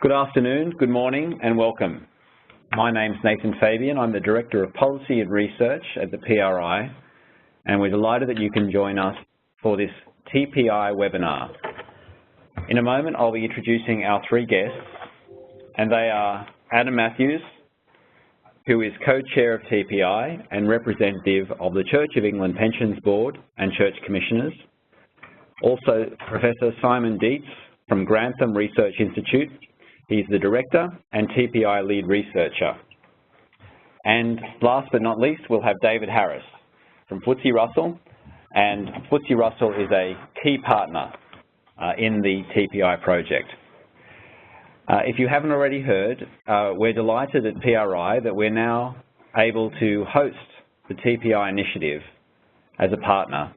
Good afternoon, good morning, and welcome. My name's Nathan Fabian. I'm the Director of Policy and Research at the PRI, and we're delighted that you can join us for this TPI webinar. In a moment, I'll be introducing our three guests, and they are Adam Matthews, who is Co-Chair of TPI and representative of the Church of England Pensions Board and Church Commissioners. Also, Professor Simon Dietz from Grantham Research Institute. He's the Director and TPI Lead Researcher. And last but not least, we'll have David Harris from FTSE Russell, and FTSE Russell is a key partner in the TPI project. If you haven't already heard, we're delighted at PRI that we're now able to host the TPI initiative as a partner.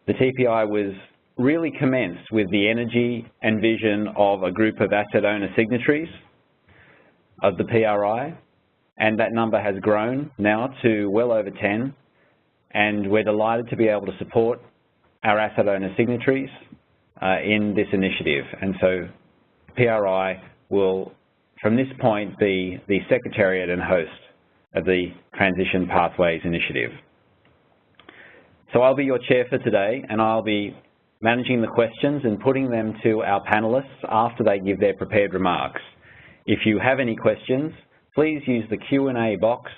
The TPI was really commenced with the energy and vision of a group of asset owner signatories of the PRI, and that number has grown now to well over 10, and we're delighted to be able to support our asset owner signatories in this initiative. And so PRI will, from this point, be the secretariat and host of the Transition Pathways Initiative. So I'll be your chair for today, and I'll be managing the questions and putting them to our panelists after they give their prepared remarks. If you have any questions, please use the Q&A box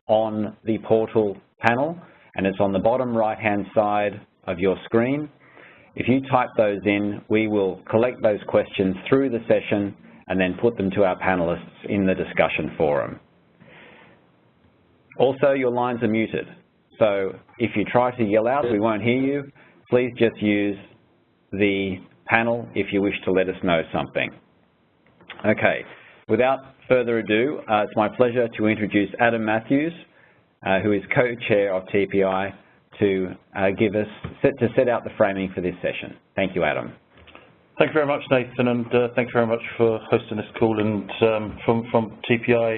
on the portal panel, and it's on the bottom right-hand side of your screen. If you type those in, we will collect those questions through the session and then put them to our panelists in the discussion forum. Also, your lines are muted, so if you try to yell out, we won't hear you. Please just use the panel if you wish to let us know something. Okay, without further ado, it's my pleasure to introduce Adam Matthews, who is co-chair of TPI, to set out the framing for this session. Thank you, Adam. Thank you very much, Nathan, and thank you very much for hosting this call. And from TPI,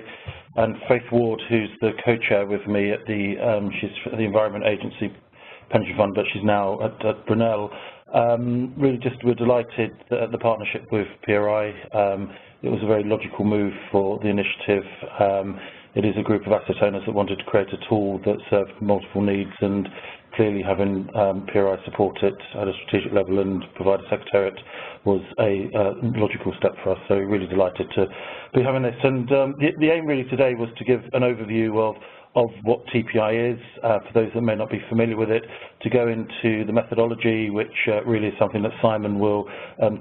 and Faith Ward, who's the co-chair with me at she's at the Environment Agency pension fund, but she's now at Brunel. Really just we're delighted that the partnership with PRI. It was a very logical move for the initiative. It is a group of asset owners that wanted to create a tool that served multiple needs, and clearly having PRI support it at a strategic level and provide a secretariat was a logical step for us. So we're really delighted to be having this. And the aim really today was to give an overview of what TPI is, for those that may not be familiar with it, to go into the methodology, which really is something that Simon will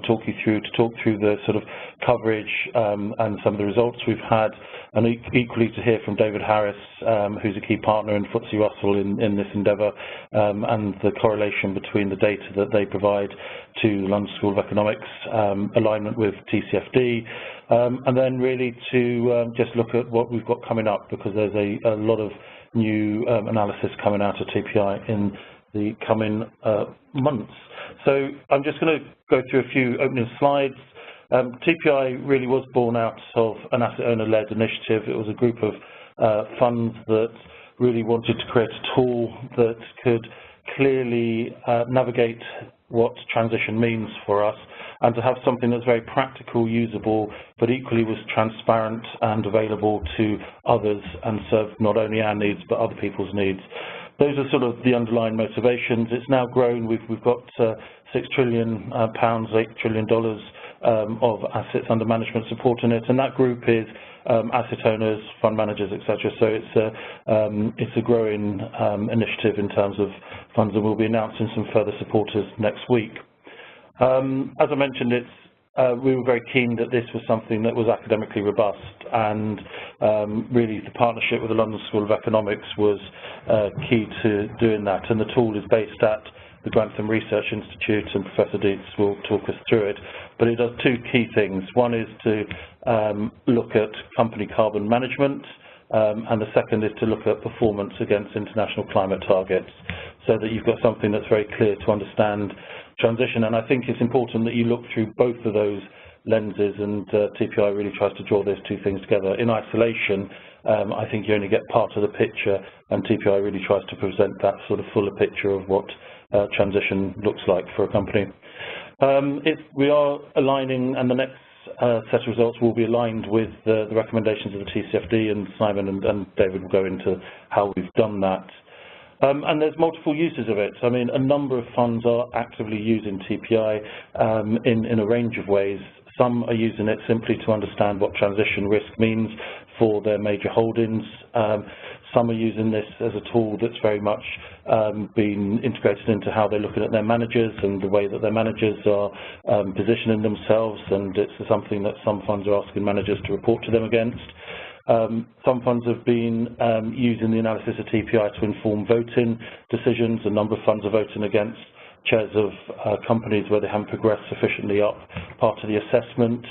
talk you through, to talk through the sort of coverage and some of the results we've had, and equally to hear from David Harris, who's a key partner in FTSE Russell in this endeavour, and the correlation between the data that they provide to London School of Economics, alignment with TCFD, and then really to just look at what we've got coming up, because there's a lot of new analysis coming out of TPI in the coming months. So I'm just going to go through a few opening slides. TPI really was born out of an asset owner-led initiative. It was a group of funds that really wanted to create a tool that could clearly navigate what transition means for us, and to have something that's very practical, usable, but equally was transparent and available to others and serve not only our needs but other people's needs. Those are sort of the underlying motivations. It's now grown. We've got £6 trillion, $8 trillion of assets under management supporting it, and that group is asset owners, fund managers, etc. So it's a growing initiative in terms of funds, and we'll be announcing some further supporters next week. As I mentioned, we were very keen that this was something that was academically robust, and really the partnership with the London School of Economics was key to doing that. And the tool is based at the Grantham Research Institute, and Professor Dietz will talk us through it. But it does two key things. One is to look at company carbon management, and the second is to look at performance against international climate targets, so that you've got something that's very clear to understand transition. And I think it's important that you look through both of those lenses, and TPI really tries to draw those two things together. In isolation, I think you only get part of the picture, and TPI really tries to present that sort of fuller picture of what transition looks like for a company. We are aligning, and the next set of results will be aligned with the recommendations of the TCFD, and Simon and David will go into how we've done that. And there's multiple uses of it. I mean, a number of funds are actively using TPI in a range of ways. Some are using it simply to understand what transition risk means for their major holdings. Some are using this as a tool that's very much been integrated into how they're looking at their managers and the way that their managers are positioning themselves, and it's something that some funds are asking managers to report to them against. Some funds have been using the analysis of TPI to inform voting decisions. A number of funds are voting against chairs of companies where they haven't progressed sufficiently up part of the assessment.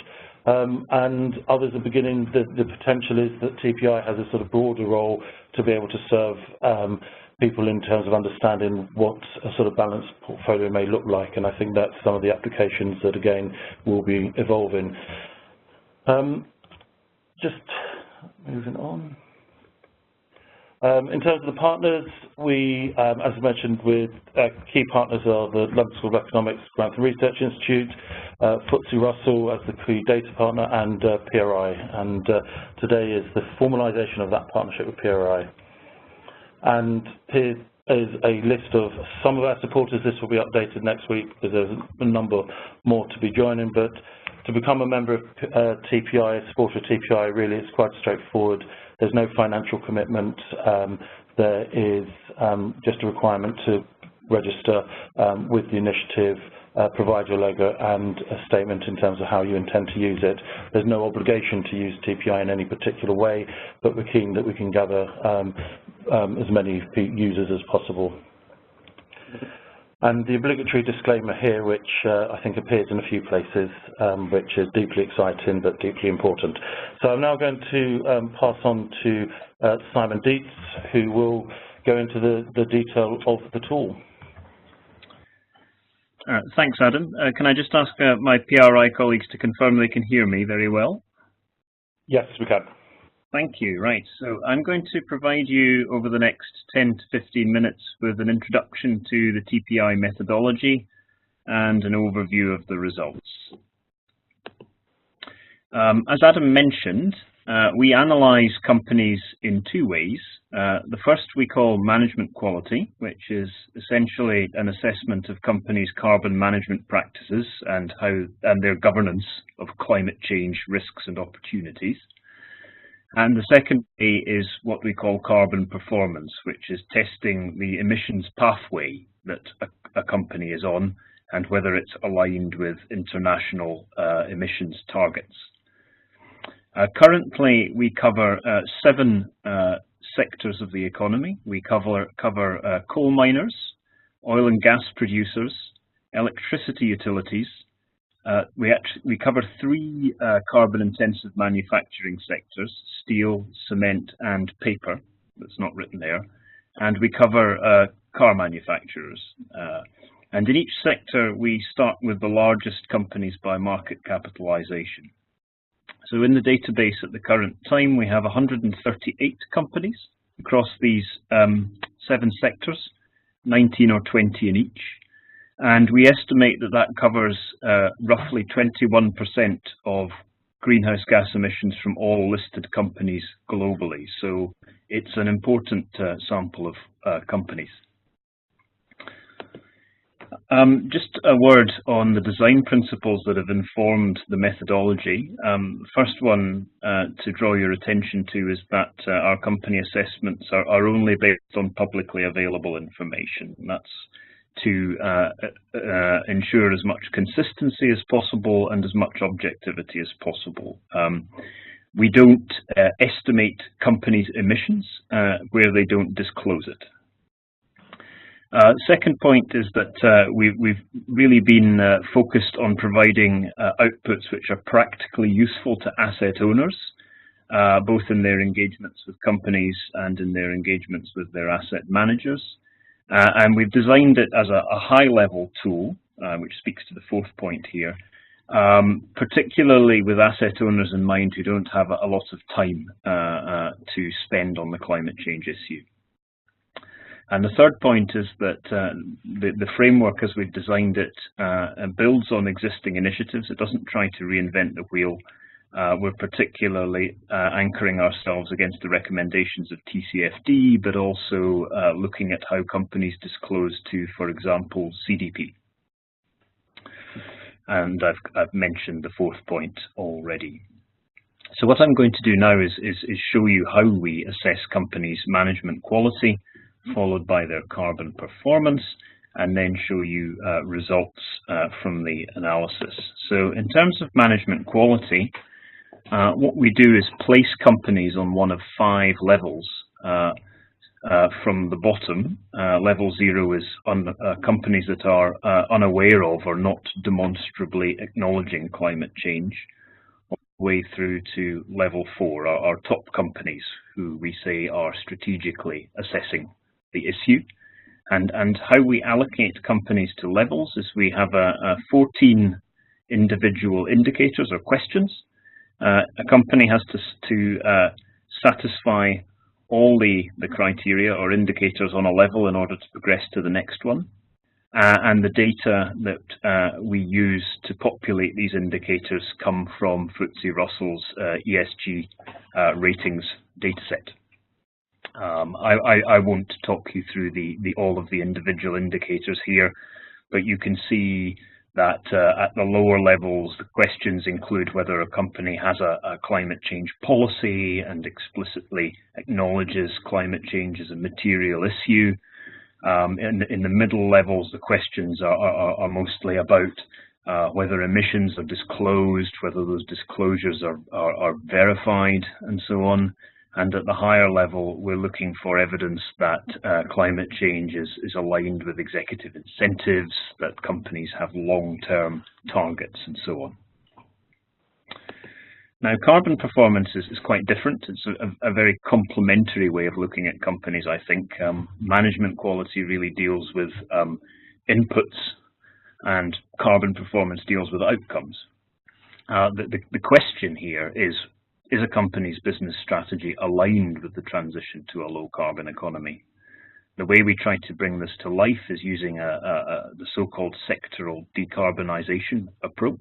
And others are beginning, the potential is that TPI has a sort of broader role to be able to serve people in terms of understanding what a sort of balanced portfolio may look like, and I think that's some of the applications that again will be evolving. Just moving on. In terms of the partners, we, as I mentioned, with key partners are the London School of Economics Grantham Research Institute, FTSE Russell as the key data partner, and PRI. And today is the formalisation of that partnership with PRI. And here is a list of some of our supporters. This will be updated next week because there's a number more to be joining. But to become a member of TPI, a supporter of TPI, really it's quite straightforward. There's no financial commitment. There is just a requirement to register with the initiative, provide your logo and a statement in terms of how you intend to use it. There's no obligation to use TPI in any particular way, but we're keen that we can gather as many users as possible. And the obligatory disclaimer here, which I think appears in a few places, which is deeply exciting but deeply important. So I'm now going to pass on to Simon Dietz, who will go into the detail of the tool. Thanks, Adam. Can I just ask my PRI colleagues to confirm they can hear me very well? Yes, we can. Thank you. Right, so I'm going to provide you over the next 10 to 15 minutes with an introduction to the TPI methodology and an overview of the results. As Adam mentioned, we analyse companies in two ways. The first we call management quality, which is essentially an assessment of companies' carbon management practices and their governance of climate change risks and opportunities. And the second is what we call carbon performance, which is testing the emissions pathway that a company is on and whether it's aligned with international emissions targets. Currently, we cover 7 sectors of the economy. We cover coal miners, oil and gas producers, electricity utilities. We cover 3 carbon-intensive manufacturing sectors: steel, cement, and paper. That's not written there. And we cover car manufacturers. And in each sector, we start with the largest companies by market capitalization. So in the database at the current time, we have 138 companies across these 7 sectors, 19 or 20 in each. And we estimate that that covers roughly 21% of greenhouse gas emissions from all listed companies globally. So it's an important sample of companies. Just a word on the design principles that have informed the methodology. First one to draw your attention to is that our company assessments are only based on publicly available information. And that's to ensure as much consistency as possible and as much objectivity as possible. We don't estimate companies' emissions where they don't disclose it. Second point is that we've really been focused on providing outputs which are practically useful to asset owners, both in their engagements with companies and in their engagements with their asset managers. And we've designed it as a high-level tool, which speaks to the fourth point here, particularly with asset owners in mind who don't have a lot of time to spend on the climate change issue. And the third point is that the framework as we've designed it builds on existing initiatives. It doesn't try to reinvent the wheel. We're particularly anchoring ourselves against the recommendations of TCFD, but also looking at how companies disclose to, for example, CDP. And I've mentioned the fourth point already. So what I'm going to do now is show you how we assess companies' management quality, followed by their carbon performance, and then show you results from the analysis. So in terms of management quality, what we do is place companies on one of 5 levels from the bottom. Level 0 is companies that are unaware of or not demonstrably acknowledging climate change, all the way through to level 4, our top companies who we say are strategically assessing the issue. And how we allocate companies to levels is we have 14 individual indicators or questions. A company has to satisfy all the criteria or indicators on a level in order to progress to the next one. And the data that we use to populate these indicators come from FTSE Russell's ESG ratings dataset. I won't talk you through all of the individual indicators here, but you can see that at the lower levels, the questions include whether a company has a climate change policy and explicitly acknowledges climate change as a material issue. In the middle levels, the questions are mostly about whether emissions are disclosed, whether those disclosures are verified, and so on. And at the higher level, we're looking for evidence that climate change is aligned with executive incentives, that companies have long-term targets, and so on. Now, carbon performance is quite different. It's a very complementary way of looking at companies, I think. Management quality really deals with inputs, and carbon performance deals with outcomes. The question here is a company's business strategy aligned with the transition to a low-carbon economy? The way we try to bring this to life is using the so-called sectoral decarbonisation approach.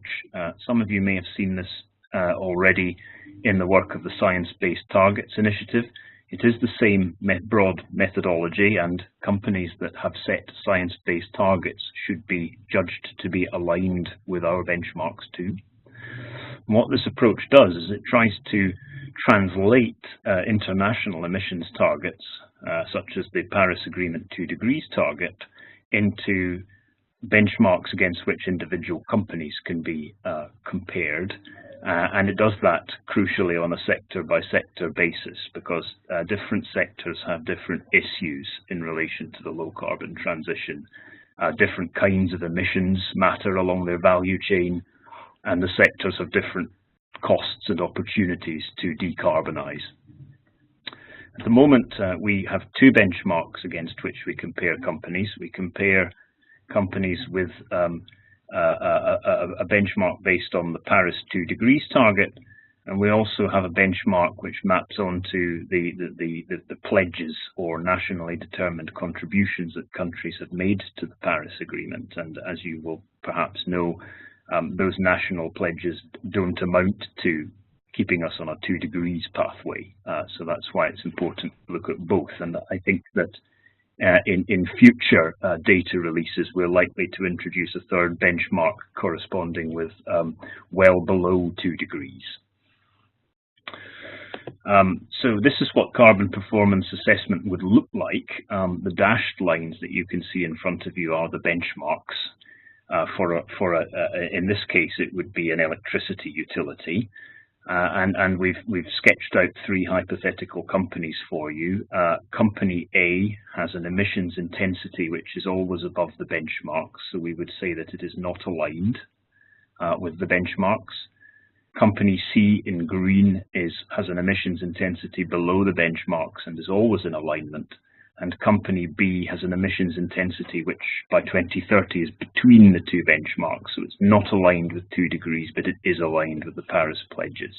Some of you may have seen this already in the work of the Science-Based Targets Initiative. It is the same broad methodology, and companies that have set science-based targets should be judged to be aligned with our benchmarks too. What this approach does is it tries to translate international emissions targets, such as the Paris Agreement 2 degrees target, into benchmarks against which individual companies can be compared. And it does that crucially on a sector-by-sector basis, because different sectors have different issues in relation to the low-carbon transition. Different kinds of emissions matter along their value chain, and the sectors have different costs and opportunities to decarbonise. At the moment, we have 2 benchmarks against which we compare companies. We compare companies with a benchmark based on the Paris 2 degrees target, and we also have a benchmark which maps onto the pledges or nationally determined contributions that countries have made to the Paris Agreement. And as you will perhaps know, those national pledges don't amount to keeping us on a 2 degrees pathway. So that's why it's important to look at both. And I think that in future data releases, we're likely to introduce a third benchmark corresponding with well below 2 degrees. So this is what carbon performance assessment would look like. The dashed lines that you can see in front of you are the benchmarks. In this case, it would be an electricity utility, and we've sketched out 3 hypothetical companies for you. Company A has an emissions intensity which is always above the benchmarks, so we would say that it is not aligned with the benchmarks. Company C in green has an emissions intensity below the benchmarks and is always in alignment. And company B has an emissions intensity which by 2030 is between the 2 benchmarks. So it's not aligned with 2 degrees, but it is aligned with the Paris pledges.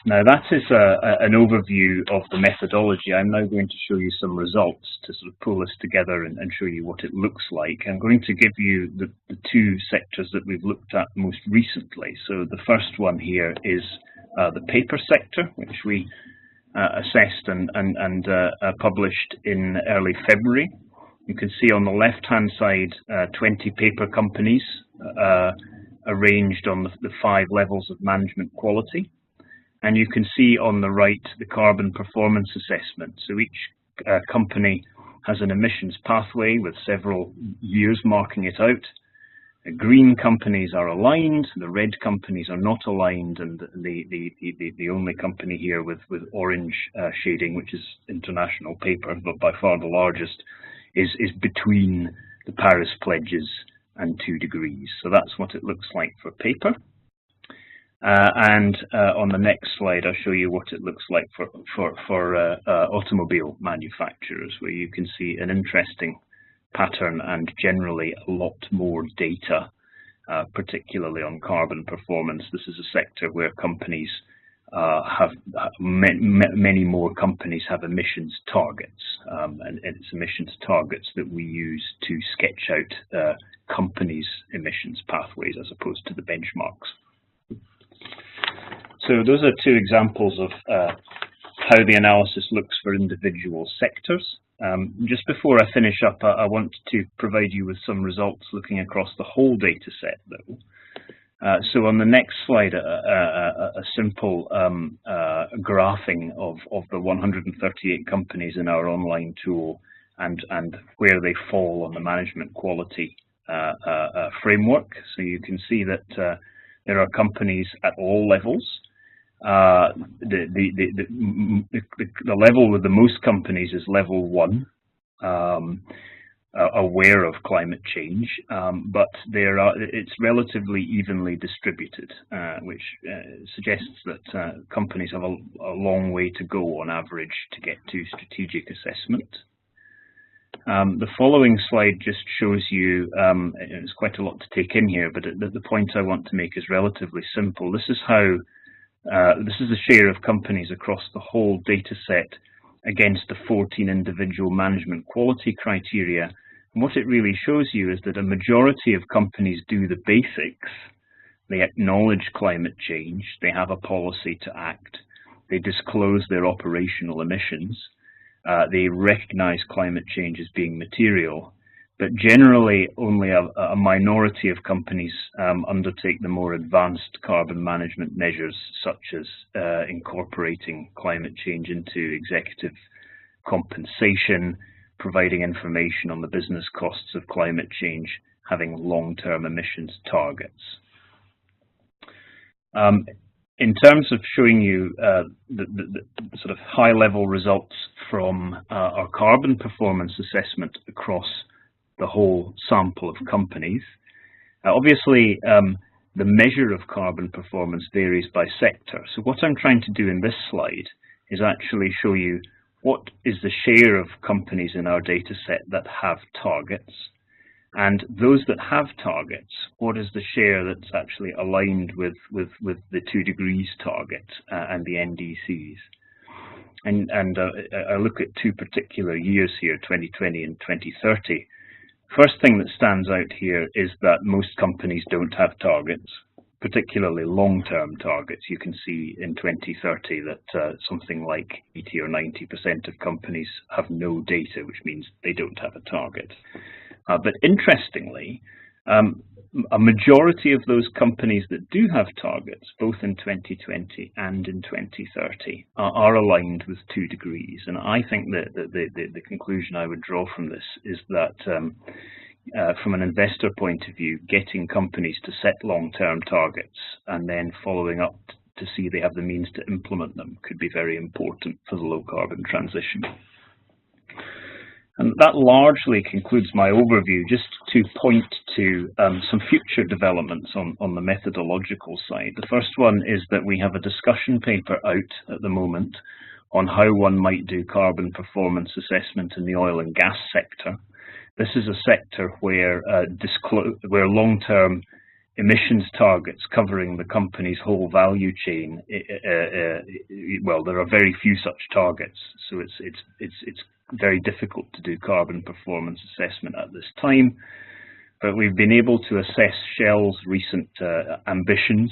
Now that is an overview of the methodology. I'm now going to show you some results to sort of pull this together and show you what it looks like. I'm going to give you the two sectors that we've looked at most recently. So the first one here is the paper sector, which we assessed and published in early February. You can see on the left-hand side 20 paper companies arranged on the 5 levels of management quality. And you can see on the right the carbon performance assessment. So each company has an emissions pathway with several years marking it out. The green companies are aligned, the red companies are not aligned, and the only company here with orange shading, which is International Paper, but by far the largest, is between the Paris pledges and 2 degrees. So that's what it looks like for paper. And on the next slide, I'll show you what it looks like for automobile manufacturers, where you can see an interesting pattern and generally a lot more data, particularly on carbon performance. This is a sector where companies many more companies have emissions targets, and it's emissions targets that we use to sketch out companies' emissions pathways as opposed to the benchmarks. So those are 2 examples of how the analysis looks for individual sectors. Just before I finish up, I want to provide you with some results looking across the whole data set, though. So on the next slide, a simple graphing of the 138 companies in our online tool and where they fall on the management quality framework. So you can see that there are companies at all levels. The level with the most companies is level 1, aware of climate change, but it's relatively evenly distributed, which suggests that companies have a long way to go on average to get to strategic assessment. The following slide just shows you, it's quite a lot to take in here, but the point I want to make is relatively simple. This is how this is the share of companies across the whole data set against the 14 individual management quality criteria. And what it really shows you is that a majority of companies do the basics. They acknowledge climate change, they have a policy to act, they disclose their operational emissions, they recognize climate change as being material, but generally only a minority of companies undertake the more advanced carbon management measures, such as incorporating climate change into executive compensation, providing information on the business costs of climate change, having long-term emissions targets. In terms of showing you the sort of high-level results from our carbon performance assessment across the whole sample of companies, obviously the measure of carbon performance varies by sector. So what I'm trying to do in this slide is actually show you what is the share of companies in our data set that have targets, and those that have targets, what is the share that's actually aligned with the 2 degrees target and the NDCs. And I look at 2 particular years here, 2020 and 2030. First thing that stands out here is that most companies don't have targets, particularly long-term targets. You can see in 2030 that something like 80 or 90% of companies have no data, which means they don't have a target. But interestingly, a majority of those companies that do have targets, both in 2020 and in 2030, are aligned with 2 degrees. And I think that the conclusion I would draw from this is that from an investor point of view, getting companies to set long-term targets and then following up to see they have the means to implement them could be very important for the low-carbon transition. And that largely concludes my overview. Just to point to some future developments on the methodological side. The first one is that we have a discussion paper out at the moment on how one might do carbon performance assessment in the oil and gas sector. This is a sector where long-term emissions targets covering the company's whole value chain, well, there are very few such targets, so it's very difficult to do carbon performance assessment at this time. But we've been able to assess Shell's recent ambitions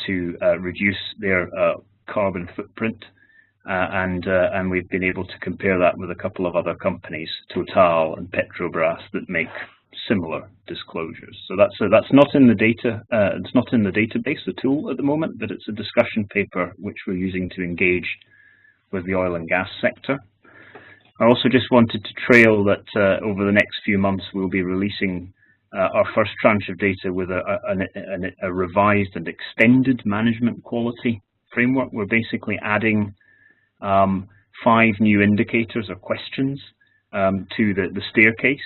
to reduce their carbon footprint, and we've been able to compare that with a couple of other companies, Total and Petrobras, that make similar disclosures. So that's not in the data. It's not in the database, the tool at the moment, but it's a discussion paper which we're using to engage with the oil and gas sector. I also just wanted to trail that over the next few months we'll be releasing our first tranche of data with a revised and extended management quality framework. We're basically adding 5 new indicators or questions to the staircase,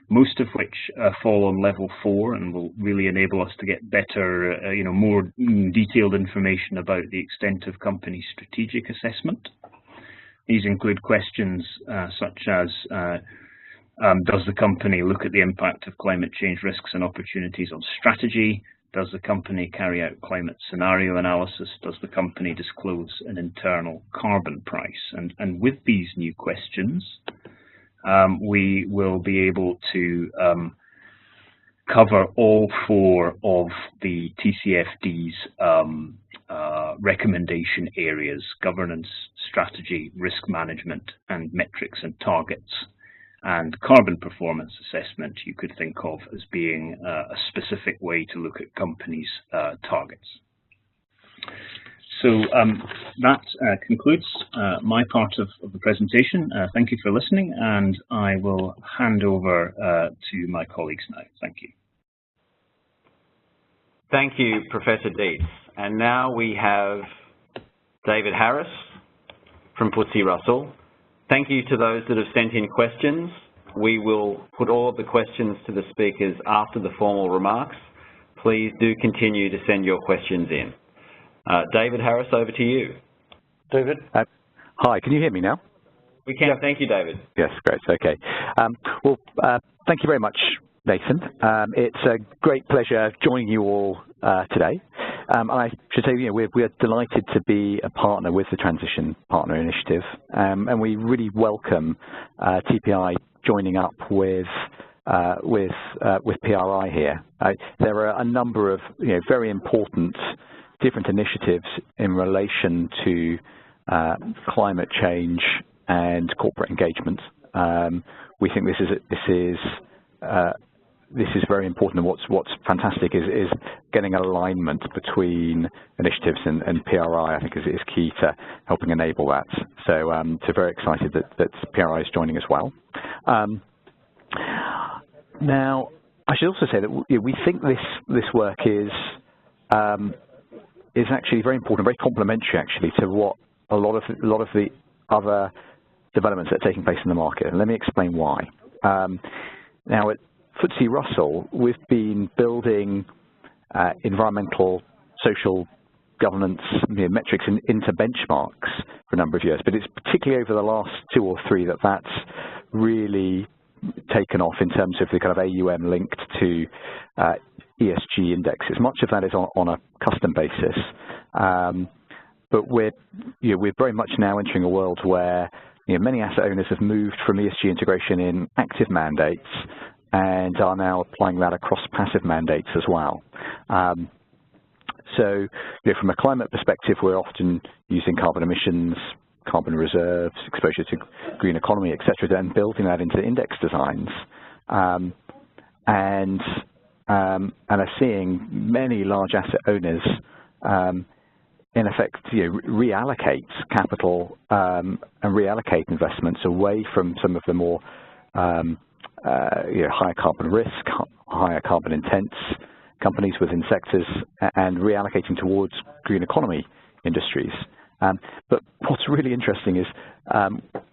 most of which fall on level 4 and will really enable us to get better, more detailed information about the extent of company strategic assessment. These include questions such as, does the company look at the impact of climate change risks and opportunities on strategy? Does the company carry out climate scenario analysis? Does the company disclose an internal carbon price? And with these new questions, we will be able to cover all 4 of the TCFD's recommendation areas: governance, strategy, risk management, and metrics and targets. And carbon performance assessment you could think of as being a specific way to look at companies' targets. So that concludes my part of the presentation. Thank you for listening, and I will hand over to my colleagues now. Thank you. Thank you, Professor Dietz. And now we have David Harris from FTSE Russell. Thank you to those that have sent in questions. We will put all of the questions to the speakers after the formal remarks. Please do continue to send your questions in. David Harris, over to you. David? Hi, can you hear me now? We can. Thank you, David. Yes, great. Okay. Thank you very much, Nathan. It's a great pleasure joining you all today. I should say, we are delighted to be a partner with the Transition Partner Initiative, and we really welcome TPI joining up with PRI here. There are a number of very important different initiatives in relation to climate change and corporate engagement. We think this is very important, and what's fantastic is getting alignment between initiatives and PRI. I think is key to helping enable that. So very excited that PRI is joining as well. Now, I should also say that we think this work is actually very important, very complementary actually to what a lot of the other developments that are taking place in the market. And let me explain why. Now, at FTSE Russell, we've been building environmental, social governance metrics into benchmarks for a number of years, but it's particularly over the last 2 or 3 that's really taken off in terms of the kind of AUM linked to ESG indexes. Much of that is on a custom basis, but we're very much now entering a world where many asset owners have moved from ESG integration in active mandates and are now applying that across passive mandates as well. So from a climate perspective, we're often using carbon emissions, carbon reserves, exposure to green economy, etc., then building that into index designs, and are seeing many large asset owners in effect reallocate capital and reallocate investments away from some of the more higher carbon risk, higher carbon intense companies within sectors, and reallocating towards green economy industries. But what's really interesting is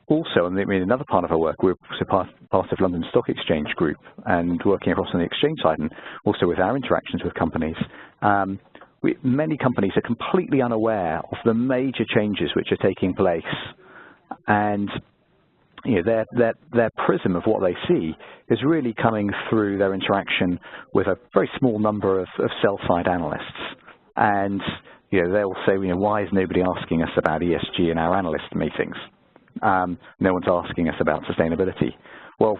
also, and another part of our work, we're also part of London Stock Exchange Group and working across on the exchange side, and also with our interactions with companies. Many companies are completely unaware of the major changes which are taking place, and their prism of what they see is really coming through their interaction with a very small number of sell-side analysts. And they'll say, why is nobody asking us about ESG in our analyst meetings? No one's asking us about sustainability. Well,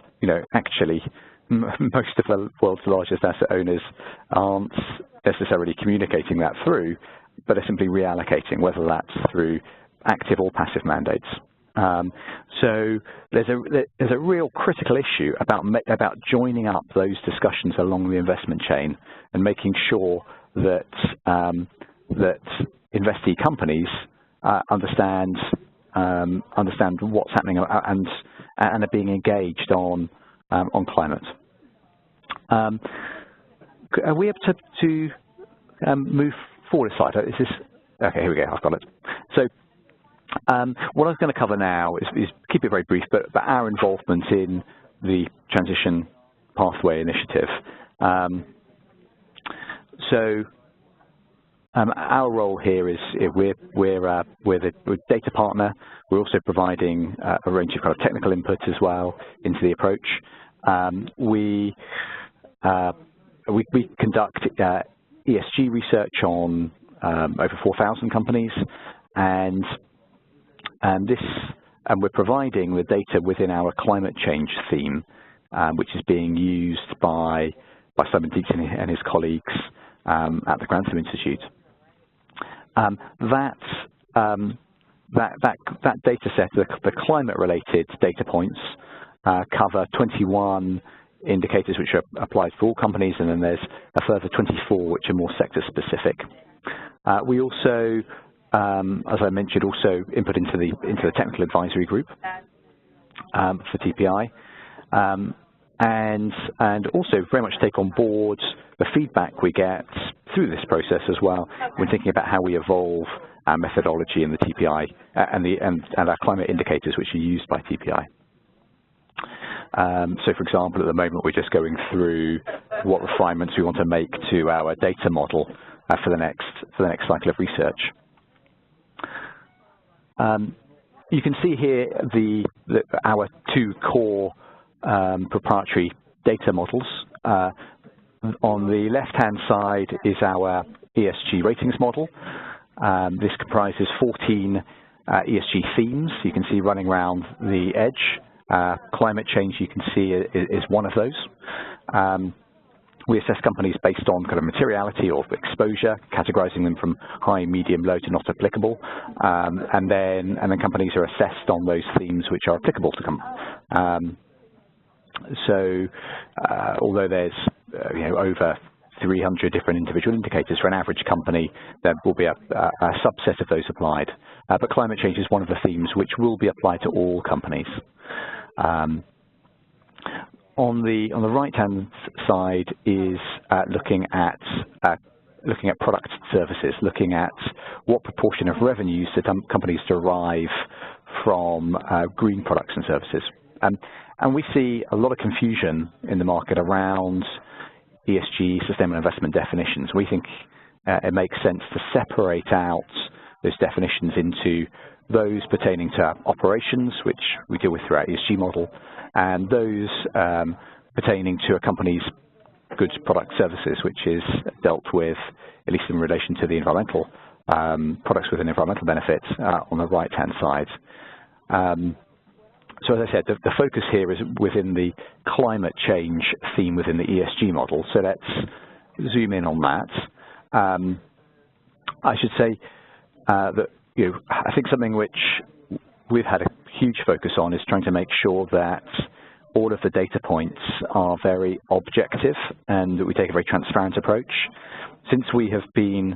actually, most of the world's largest asset owners aren't necessarily communicating that through, but are simply reallocating, whether that's through active or passive mandates. So there's a real critical issue about joining up those discussions along the investment chain and making sure that that investee companies understand what's happening and are being engaged on climate. Are we able to move forward a slide? Is this okay? Here we go. I've got it. So what I was going to cover now is keep it very brief, but our involvement in the Transition Pathway Initiative. Our role here is we're the data partner. We're also providing a range of kind of technical input as well into the approach. We conduct ESG research on over 4,000 companies, and we're providing the data within our climate change theme, which is being used by Simon Dietz and his colleagues at the Grantham Institute. That data set, the climate-related data points, cover 21 indicators which are applied for all companies, and then there's a further 24 which are more sector-specific. We also, as I mentioned, also input into the technical advisory group for TPI, and also very much take on board the feedback we get through this process as well when thinking about how we evolve our methodology in the TPI and our climate indicators which are used by TPI. So, for example, at the moment we're just going through what refinements we want to make to our data model for the next cycle of research. You can see here our two core proprietary data models. On the left-hand side is our ESG ratings model. This comprises 14 ESG themes you can see running around the edge. Climate change, you can see, is one of those. We assess companies based on kind of materiality or exposure, categorizing them from high, medium, low to not applicable, and then companies are assessed on those themes which are applicable to them. Although there's over 300 different individual indicators for an average company, there will be a subset of those applied. But climate change is one of the themes which will be applied to all companies. On the right-hand side is looking at product services, looking at what proportion of revenues that companies derive from green products and services. And we see a lot of confusion in the market around ESG, sustainable investment definitions. We think it makes sense to separate out those definitions into those pertaining to operations, which we deal with through our ESG model, and those pertaining to a company's goods, product, services, which is dealt with, at least in relation to the environmental products with an environmental benefit on the right-hand side. So as I said, the focus here is within the climate change theme within the ESG model. So let's zoom in on that. I should say that I think something which we've had a huge focus on is trying to make sure that all of the data points are very objective and that we take a very transparent approach. Since we have been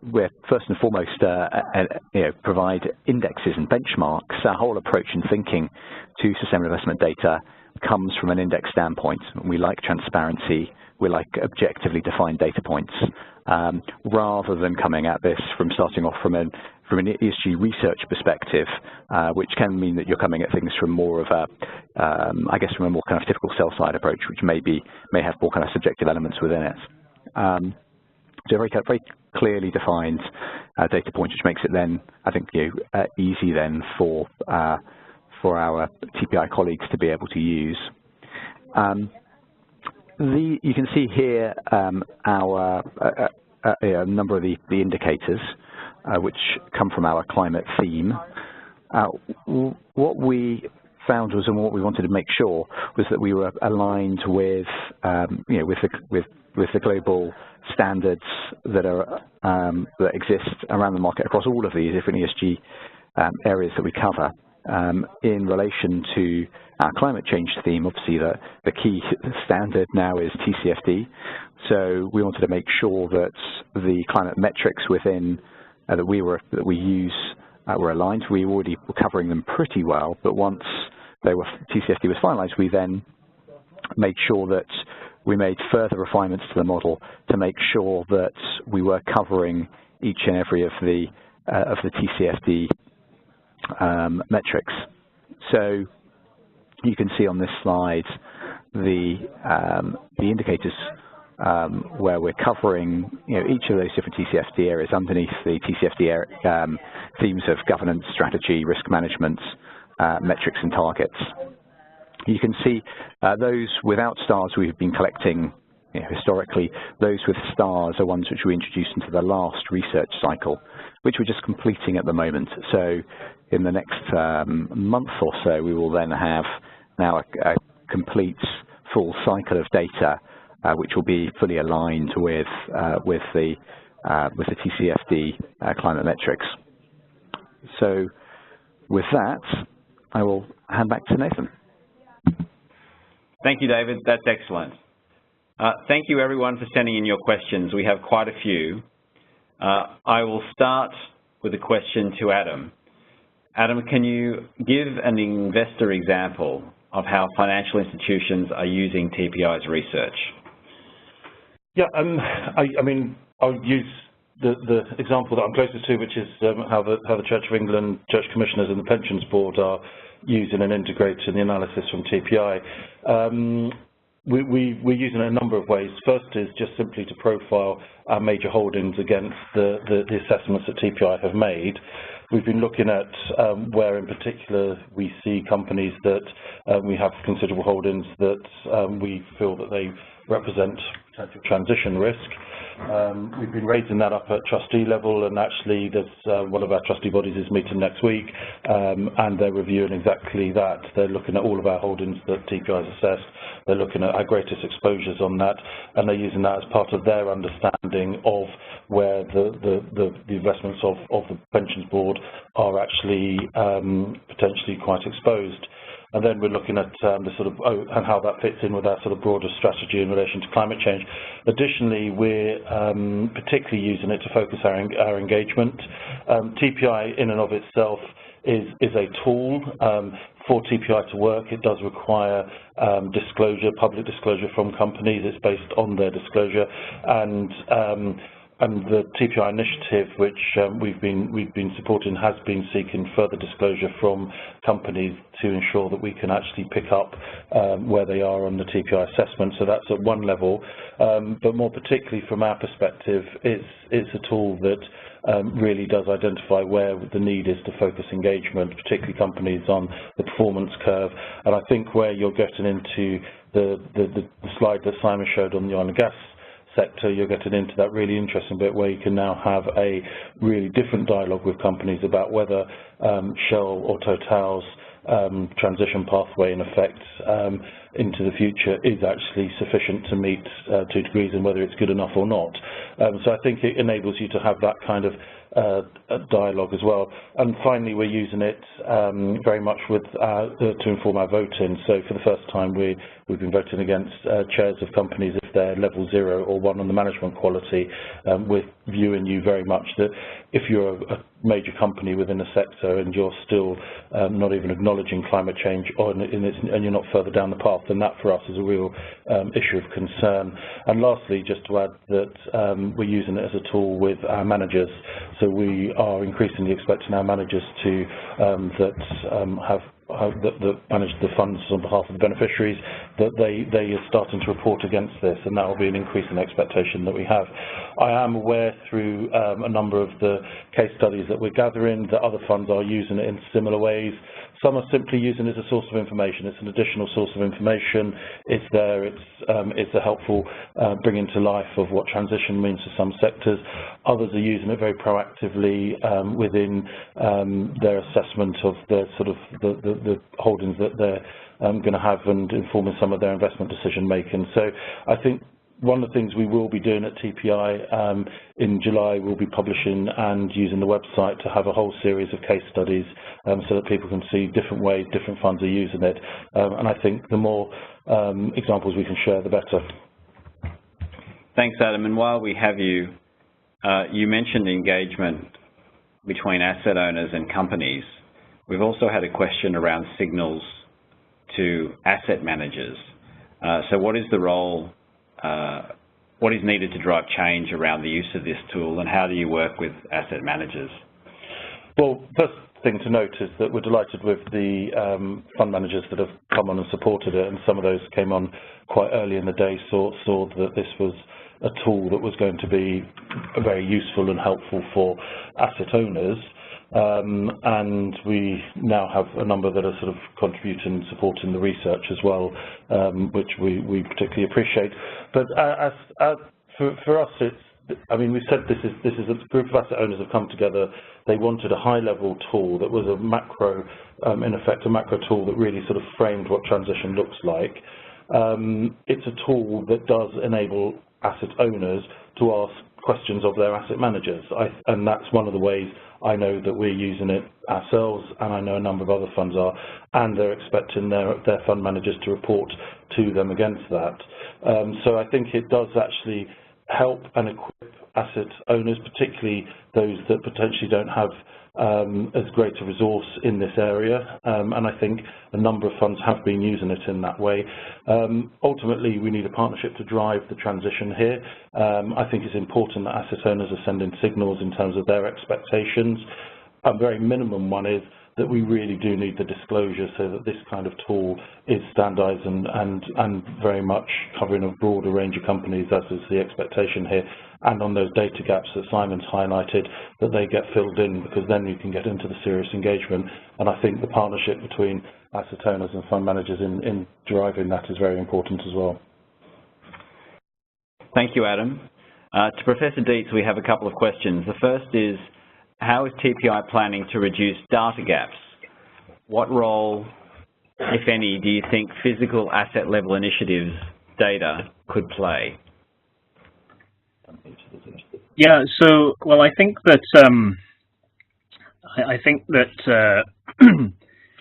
we're first and foremost provide indexes and benchmarks, our whole approach and thinking to sustainable investment data comes from an index standpoint. We like transparency, we like objectively defined data points, rather than coming at this from starting off from an ESG research perspective, which can mean that you're coming at things from more of a, I guess, from a more kind of typical sell-side approach, which may have more kind of subjective elements within it. So very clearly defined data points, which makes it then, I think, easy then for for our TPI colleagues to be able to use. You can see here a number of the indicators which come from our climate theme. What we found was, and what we wanted to make sure was that we were aligned with, with the global standards that are that exist around the market across all of these different ESG areas that we cover. In relation to our climate change theme, obviously the key standard now is TCFD. So we wanted to make sure that the climate metrics within that we use were aligned. We already were covering them pretty well, but once TCFD was finalized, we then made sure that we made further refinements to the model to make sure that we were covering each and every of the TCFD metrics. So you can see on this slide the indicators where we're covering each of those different TCFD areas underneath the TCFD themes of governance, strategy, risk management, metrics and targets. You can see those without stars we've been collecting historically. Those with stars are ones which we introduced into the last research cycle, which we're just completing at the moment. So in the next month or so, we will then have now a complete full cycle of data, which will be fully aligned with the TCFD climate metrics. So with that, I will hand back to Nathan. Thank you, David. That's excellent. Thank you, everyone, for sending in your questions. We have quite a few. I will start with a question to Adam. Adam, can you give an investor example of how financial institutions are using TPI's research? Yeah, I mean, I'll use the example that I'm closest to, which is how the Church of England, Church Commissioners and the Pensions Board are using and integrating the analysis from TPI. We're using it in a number of ways. First is just simply to profile our major holdings against the assessments that TPI have made. We've been looking at where in particular we see companies that we have considerable holdings that we feel that they represent potential transition risk. We've been raising that up at trustee level, and actually there's one of our trustee bodies is meeting next week, and they're reviewing exactly that. They're looking at all of our holdings that TPI has assessed. They're looking at our greatest exposures on that, and they're using that as part of their understanding of where the investments of the Pensions Board are actually potentially quite exposed. And then we're looking at the sort of and how that fits in with our sort of broader strategy in relation to climate change. Additionally, we're particularly using it to focus our engagement. TPI in and of itself is a tool for TPI to work. It does require disclosure, public disclosure from companies. It's based on their disclosure, and the TPI initiative, which we've been supporting, has been seeking further disclosure from companies to ensure that we can actually pick up where they are on the TPI assessment. So that's at one level, but more particularly from our perspective, it's a tool that really does identify where the need is to focus engagement, particularly companies on the performance curve. And I think where you're getting into the slide that Simon showed on the oil and gas sector, you're getting into that really interesting bit where you can now have a really different dialogue with companies about whether Shell or Total's transition pathway, in effect, into the future is actually sufficient to meet 2 degrees, and whether it's good enough or not. So I think it enables you to have that kind of dialogue as well. And finally, we're using it very much with to inform our voting. So for the first time, we've been voting against chairs of companies if they're level 0 or 1 on the management quality. We're viewing you very much that if you're a major company within a sector and you're still not even acknowledging climate change and you're not further down the path, then that for us is a real issue of concern. And lastly, just to add that we're using it as a tool with our managers. So we are increasingly expecting our managers to that manage the funds on behalf of the beneficiaries, that they are starting to report against this, and that will be an increasing expectation that we have. I am aware through a number of the case studies that we're gathering that other funds are using it in similar ways. Some are simply using it as a source of information. It's an additional source of information. It's there. It's a helpful bringing to life of what transition means for some sectors. Others are using it very proactively within their assessment of their sort of the holdings that they're going to have and informing some of their investment decision making. So I think one of the things we will be doing at TPI in July, we'll be publishing and using the website to have a whole series of case studies so that people can see different ways different funds are using it. And I think the more examples we can share, the better. Thanks, Adam. And while we have you, you mentioned engagement between asset owners and companies. We've also had a question around signals to asset managers. So what is the role, what is needed to drive change around the use of this tool, and how do you work with asset managers? Well, first thing to note is that we're delighted with the fund managers that have come on and supported it, and some of those came on quite early in the day, saw that this was a tool that was going to be very useful and helpful for asset owners. And we now have a number that are sort of contributing and supporting the research as well, which we particularly appreciate. But for us, I mean, we said this is a group of asset owners have come together. They wanted a high-level tool that was a macro, in effect, a macro tool that really sort of framed what transition looks like. It's a tool that does enable asset owners to ask questions of their asset managers, and that's one of the ways I know that we're using it ourselves, and I know a number of other funds are, and they're expecting their fund managers to report to them against that. So I think it does actually help and equip asset owners, particularly those that potentially don't have as great a resource in this area, and I think a number of funds have been using it in that way. Ultimately, we need a partnership to drive the transition here. I think it's important that asset owners are sending signals in terms of their expectations. A very minimum one is that we really do need the disclosure so that this kind of tool is standardized and very much covering a broader range of companies, as is the expectation here, and on those data gaps that Simon's highlighted, that they get filled in, because then you can get into the serious engagement. And I think the partnership between asset owners and fund managers in driving that is very important as well. Thank you, Adam. To Professor Dietz, we have a couple of questions. The first is, how is TPI planning to reduce data gaps? What role, if any, do you think physical asset level initiatives data could play? Yeah, so, well, I think that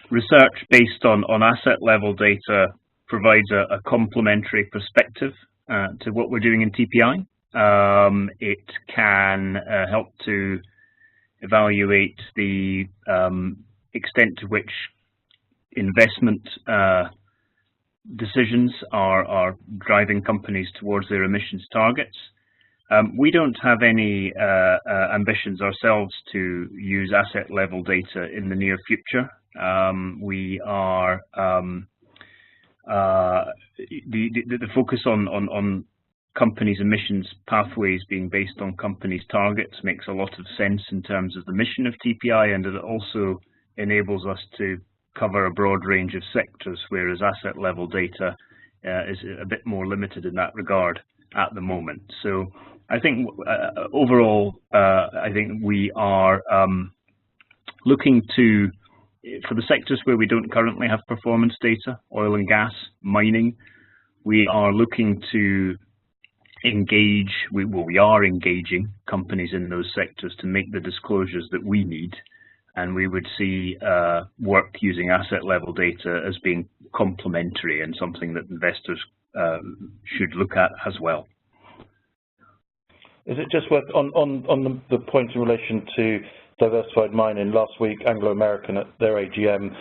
research based on asset level data provides a complementary perspective to what we're doing in TPI. It can help to evaluate the extent to which investment decisions are driving companies towards their emissions targets. We don't have any ambitions ourselves to use asset level data in the near future. We are the focus on companies' emissions pathways being based on companies' targets makes a lot of sense in terms of the mission of TPI, and it also enables us to cover a broad range of sectors, whereas asset level data is a bit more limited in that regard at the moment. So I think overall, I think we are looking to, for the sectors where we don't currently have performance data, oil and gas, mining, we are looking to engage, we are engaging companies in those sectors to make the disclosures that we need, and we would see work using asset level data as being complementary and something that investors should look at as well. Is it just worth, on the point in relation to diversified mining, last week Anglo American at their AGM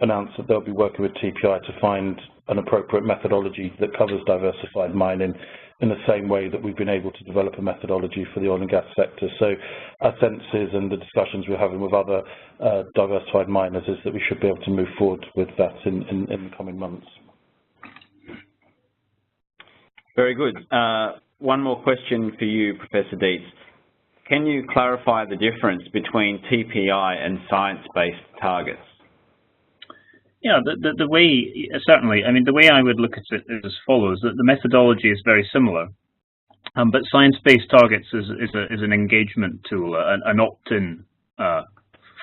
announced that they'll be working with TPI to find an appropriate methodology that covers diversified mining in the same way that we've been able to develop a methodology for the oil and gas sector. So our sense is, and the discussions we're having with other diversified miners, is that we should be able to move forward with that in the coming months. Very good. One more question for you, Professor Dietz. Can you clarify the difference between TPI and science-based targets? Yeah, the way, certainly, I mean, the way I would look at it is as follows, that the methodology is very similar, but science-based targets is an engagement tool, an opt-in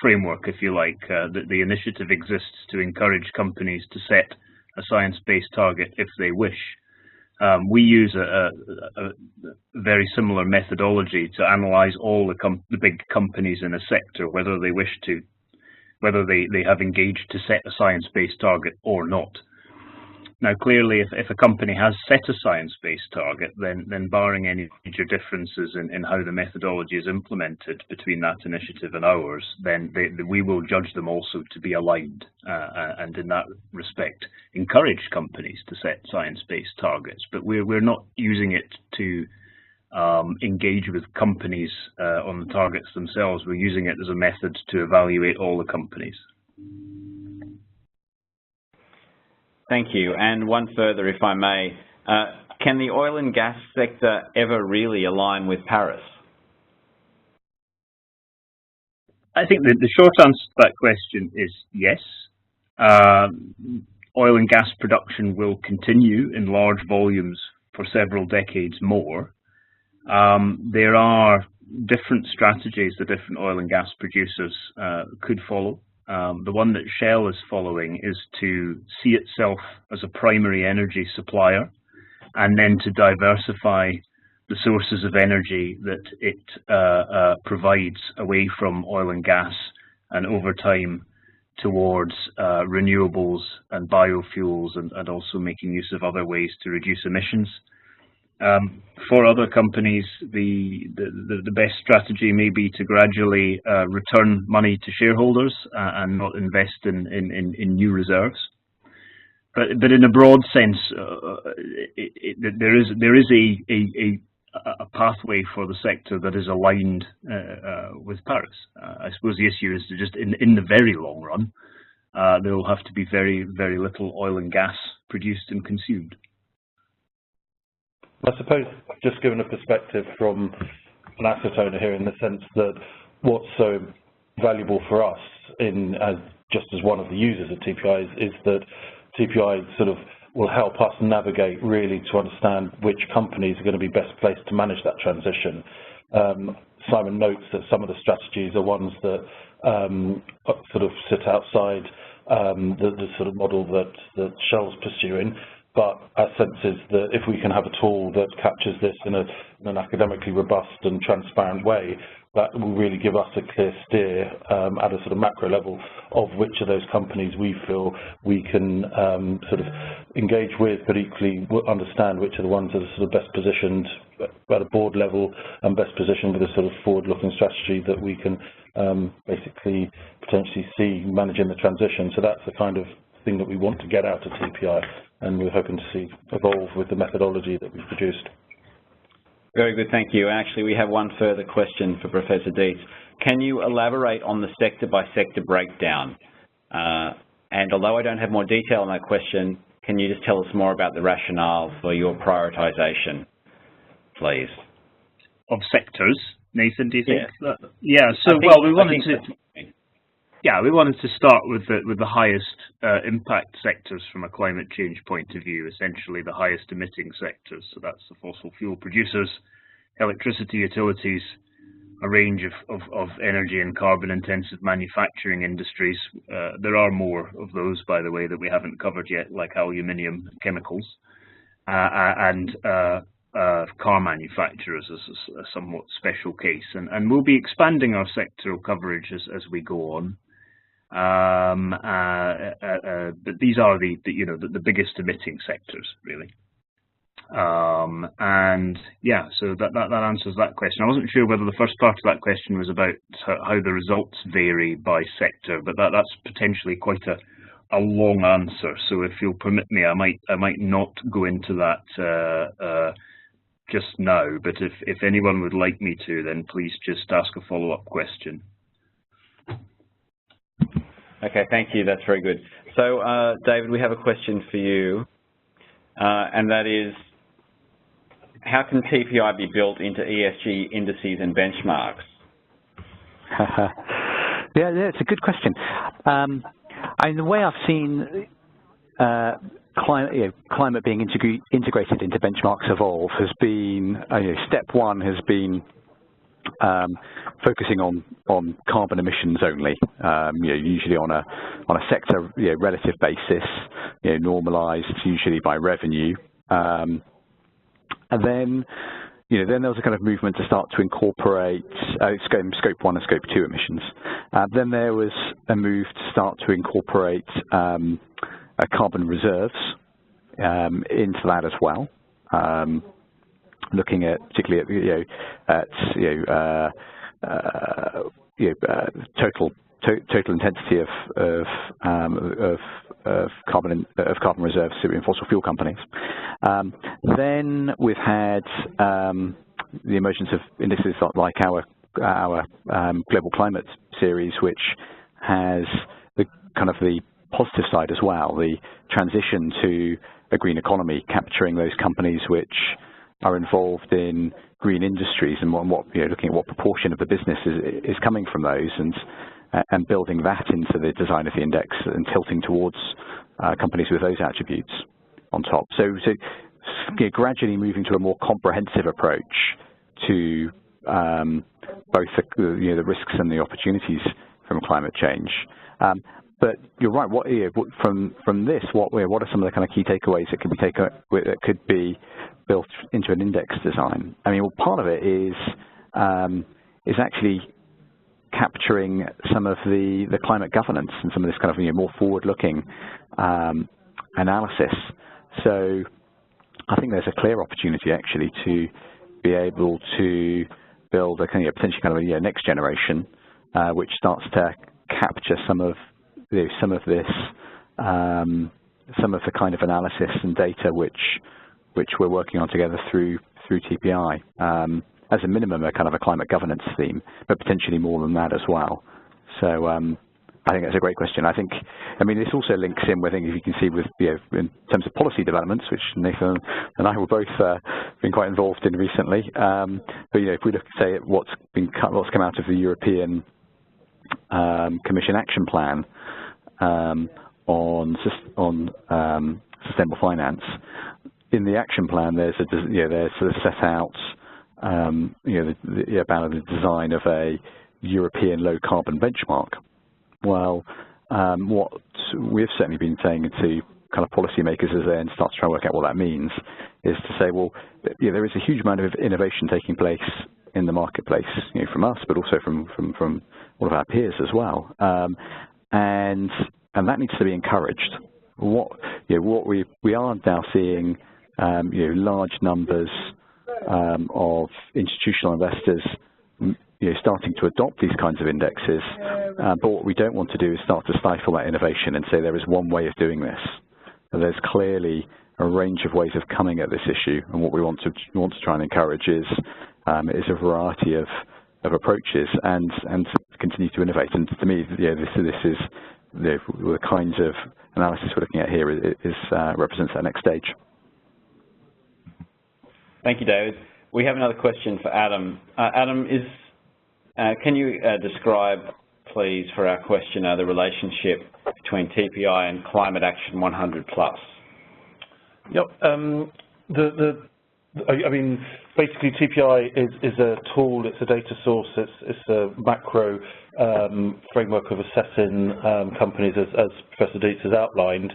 framework, if you like. The initiative exists to encourage companies to set a science-based target if they wish. We use a very similar methodology to analyze all the big companies in a sector, whether they wish to, whether they have engaged to set a science-based target or not. Now, clearly, if a company has set a science-based target, then barring any major differences in how the methodology is implemented between that initiative and ours, then we will judge them also to be aligned, and in that respect, encourage companies to set science-based targets. But we're not using it to engage with companies on the targets themselves. We're using it as a method to evaluate all the companies. Thank you. And one further, if I may. Can the oil and gas sector ever really align with Paris? I think the short answer to that question is yes. Oil and gas production will continue in large volumes for several decades more. There are different strategies that different oil and gas producers could follow. The one that Shell is following is to see itself as a primary energy supplier and then to diversify the sources of energy that it provides away from oil and gas and over time towards renewables and biofuels and also making use of other ways to reduce emissions. For other companies, the best strategy may be to gradually return money to shareholders and not invest in new reserves. But in a broad sense, there is a pathway for the sector that is aligned with Paris. I suppose the issue is to just in the very long run, there will have to be very, very little oil and gas produced and consumed. I suppose, just given a perspective from an asset owner here, in the sense that what's so valuable for us just as one of the users of TPIs is that TPI sort of will help us navigate really to understand which companies are going to be best placed to manage that transition. Simon notes that some of the strategies are ones that sort of sit outside the sort of model that Shell's pursuing. But our sense is that if we can have a tool that captures this in an academically robust and transparent way, that will really give us a clear steer at a sort of macro level of which of those companies we feel we can sort of engage with, but equally understand which are the ones that are sort of best positioned at a board level and best positioned with a sort of forward-looking strategy that we can basically potentially see managing the transition. So that's the kind of thing that we want to get out of TPI, and we're hoping to see evolve with the methodology that we've produced. Very good, thank you. Actually, we have one further question for Professor Dietz. Can you elaborate on the sector-by-sector breakdown? And although I don't have more detail on that question, can you just tell us more about the rationale for your prioritisation, please? Of sectors, Nathan, do you think? Yeah. Yeah. So, well, we wanted to start with the highest impact sectors from a climate change point of view, essentially the highest emitting sectors. So that's the fossil fuel producers, electricity utilities, a range of energy and carbon intensive manufacturing industries. There are more of those, by the way, that we haven't covered yet, like aluminium, chemicals, and car manufacturers is a somewhat special case. And we'll be expanding our sectoral coverage as we go on. But these are the biggest emitting sectors, really. And yeah, so that answers that question. I wasn't sure whether the first part of that question was about how the results vary by sector, but that's potentially quite a long answer. So if you'll permit me, I might not go into that just now. But if anyone would like me to, then please just ask a follow-up question. Okay, thank you. That's very good. So, David, we have a question for you, and that is, how can TPI be built into ESG indices and benchmarks? Yeah, it's a good question. And the way I've seen climate being integrated into benchmarks evolve has been, step one has been focusing on carbon emissions only, usually on a sector relative basis, normalized usually by revenue, and then then there was a kind of movement to start to incorporate scope 1 and scope 2 emissions. Then there was a move to start to incorporate carbon reserves into that as well, looking at particularly total intensity of carbon reserves in fossil fuel companies. Then we've had the emergence of indices like our global climate series, which has the kind of the positive side as well, the transition to a green economy, capturing those companies which are involved in green industries and looking at what proportion of the business is coming from those, and building that into the design of the index and tilting towards companies with those attributes on top. So gradually moving to a more comprehensive approach to both the risks and the opportunities from climate change. But you're right. From this, what are some of the kind of key takeaways that could be built into an index design? I mean, well, part of it is actually capturing some of the climate governance and some of this kind of more forward-looking analysis. So I think there's a clear opportunity actually to be able to build a kind of potentially kind of next generation, which starts to capture some of this, some of the kind of analysis and data which we're working on together through TPI. As a minimum, a kind of a climate governance theme, but potentially more than that as well. So I think that's a great question. I mean, this also links in with, I think, if you can see, with in terms of policy developments, which Nathan and I were both been quite involved in recently. But if we look, say, at what's come out of the European Commission Action Plan on sustainable finance, in the action plan, there's sort of set out about the design of a European low carbon benchmark. Well, what we've certainly been saying to kind of policymakers as they then start to try and work out what that means is to say, well, there is a huge amount of innovation taking place in the marketplace, from us, but also from all of our peers as well, and that needs to be encouraged. What we are now seeing, large numbers of institutional investors starting to adopt these kinds of indexes, but what we don't want to do is start to stifle that innovation and say there is one way of doing this. And there's clearly a range of ways of coming at this issue, and what we want to try and encourage is a variety of approaches and to continue to innovate. And to me, this is the kinds of analysis we're looking at here represents that next stage. Thank you, David. We have another question for Adam. Adam, can you describe, please, for our questioner, the relationship between TPI and Climate Action 100+? Yep. I mean, basically, TPI is a tool. It's a data source. It's a macro framework of assessing companies, as Professor Dietz has outlined.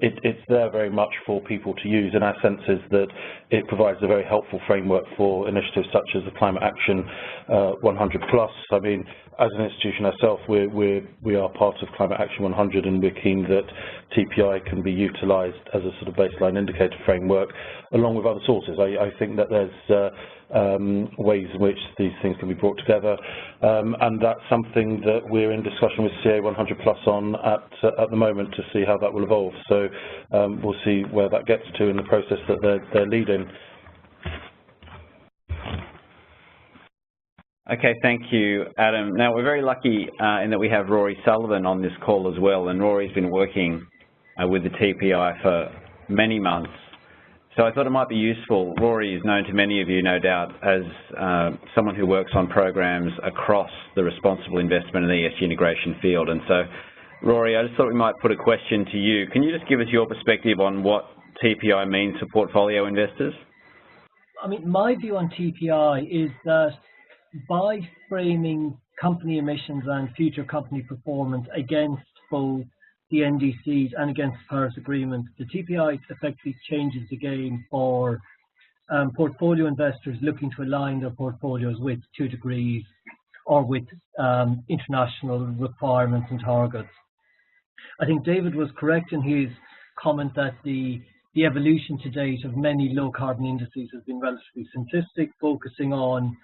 It's there very much for people to use, and our sense is that it provides a very helpful framework for initiatives such as the Climate Action 100+. I mean, as an institution ourselves, we are part of Climate Action 100, and we're keen that TPI can be utilised as a sort of baseline indicator framework, along with other sources. I think that there's ways in which these things can be brought together, and that's something that we're in discussion with CA 100+ on at the moment to see how that will evolve. So we'll see where that gets to in the process that they're leading. Okay, thank you, Adam. Now, we're very lucky in that we have Rory Sullivan on this call as well, and Rory's been working with the TPI for many months. So I thought it might be useful. Rory is known to many of you, no doubt, as someone who works on programs across the responsible investment and ESG integration field. And so Rory, I just thought we might put a question to you. Can you just give us your perspective on what TPI means for portfolio investors? I mean, my view on TPI is that by framing company emissions and future company performance against both the NDCs and against the Paris Agreement, the TPI effectively changes the game for portfolio investors looking to align their portfolios with 2 degrees or with international requirements and targets. I think David was correct in his comment that the evolution to date of many low carbon indices has been relatively simplistic, focusing on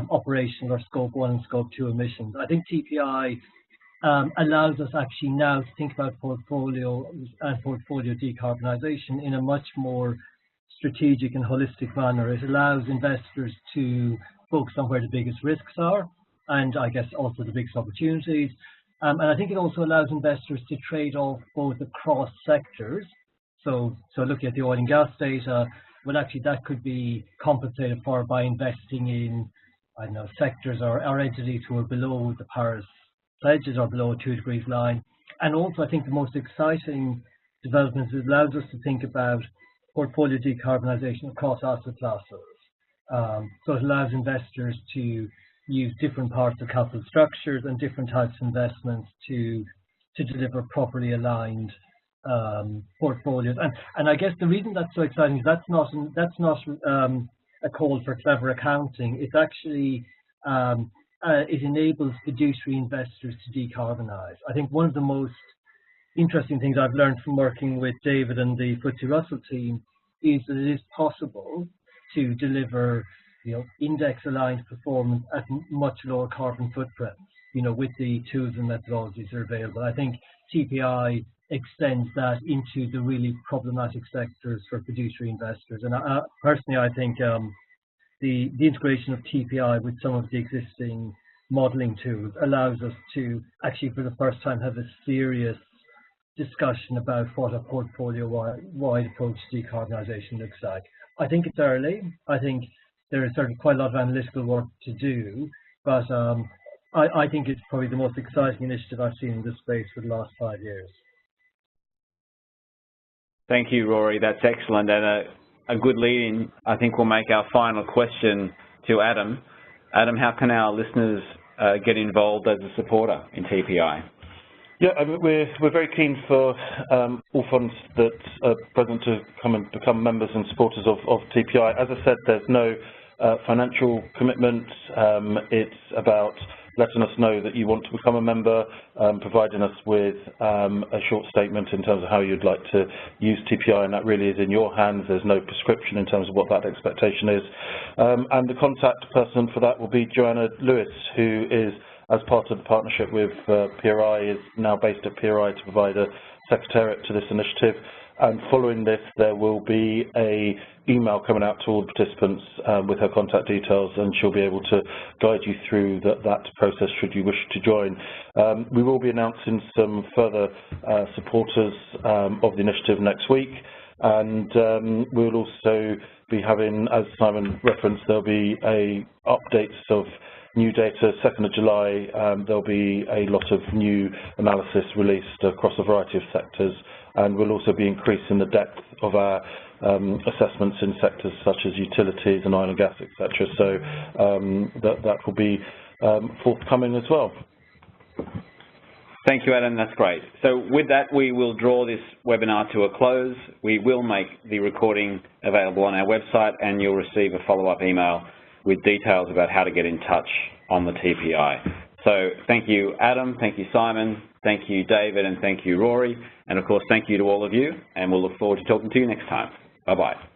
operational or scope 1 and scope 2 emissions. I think TPI allows us actually now to think about portfolio and portfolio decarbonisation in a much more strategic and holistic manner. It allows investors to focus on where the biggest risks are, and I guess also the biggest opportunities. And I think it also allows investors to trade off both across sectors. So looking at the oil and gas data, well, actually that could be compensated for by investing in, I don't know, sectors or entities who are below the Paris pledges or below a 2 degrees line. And also I think the most exciting development is it allows us to think about portfolio decarbonisation across asset classes. So it allows investors to use different parts of capital structures and different types of investments to deliver properly aligned portfolios. And I guess the reason that's so exciting is that's not a call for clever accounting. It's actually it enables fiduciary investors to decarbonise. I think one of the most interesting things I've learned from working with David and the FTSE Russell team is that it is possible to deliver, index-aligned performance at much lower carbon footprints, with the tools and methodologies that are available. I think TPI extends that into the really problematic sectors for fiduciary investors. And personally, I think the integration of TPI with some of the existing modelling tools allows us to actually, for the first time, have a serious discussion about what a portfolio-wide approach to decarbonisation looks like. I think it's early. I think there is certainly quite a lot of analytical work to do, but I think it's probably the most exciting initiative I've seen in this space for the last 5 years. Thank you, Rory. That's excellent, and a good lead-in. I think we'll make our final question to Adam. Adam, how can our listeners get involved as a supporter in TPI? Yeah, I mean, we're very keen for all funds that are present to come and become members and supporters of TPI. As I said, there's no financial commitment. It's about letting us know that you want to become a member, providing us with a short statement in terms of how you'd like to use TPI, and that really is in your hands. There's no prescription in terms of what that expectation is. And the contact person for that will be Joanna Lewis, who is, as part of the partnership with PRI, is now based at PRI to provide a secretariat to this initiative. And following this, there will be an email coming out to all participants with her contact details, and she'll be able to guide you through that process should you wish to join. We will be announcing some further supporters of the initiative next week, and we'll also be having, as Simon referenced, there'll be updates of new data. 2nd of July, there'll be a lot of new analysis released across a variety of sectors, and we'll also be increasing the depth of our assessments in sectors such as utilities and oil and gas, etc. So that will be forthcoming as well. Thank you, Adam. That's great. So with that, we will draw this webinar to a close. We will make the recording available on our website, and you'll receive a follow-up email with details about how to get in touch on the TPI. So thank you, Adam, thank you, Simon, thank you, David, and thank you, Rory. And of course, thank you to all of you, and we'll look forward to talking to you next time. Bye-bye.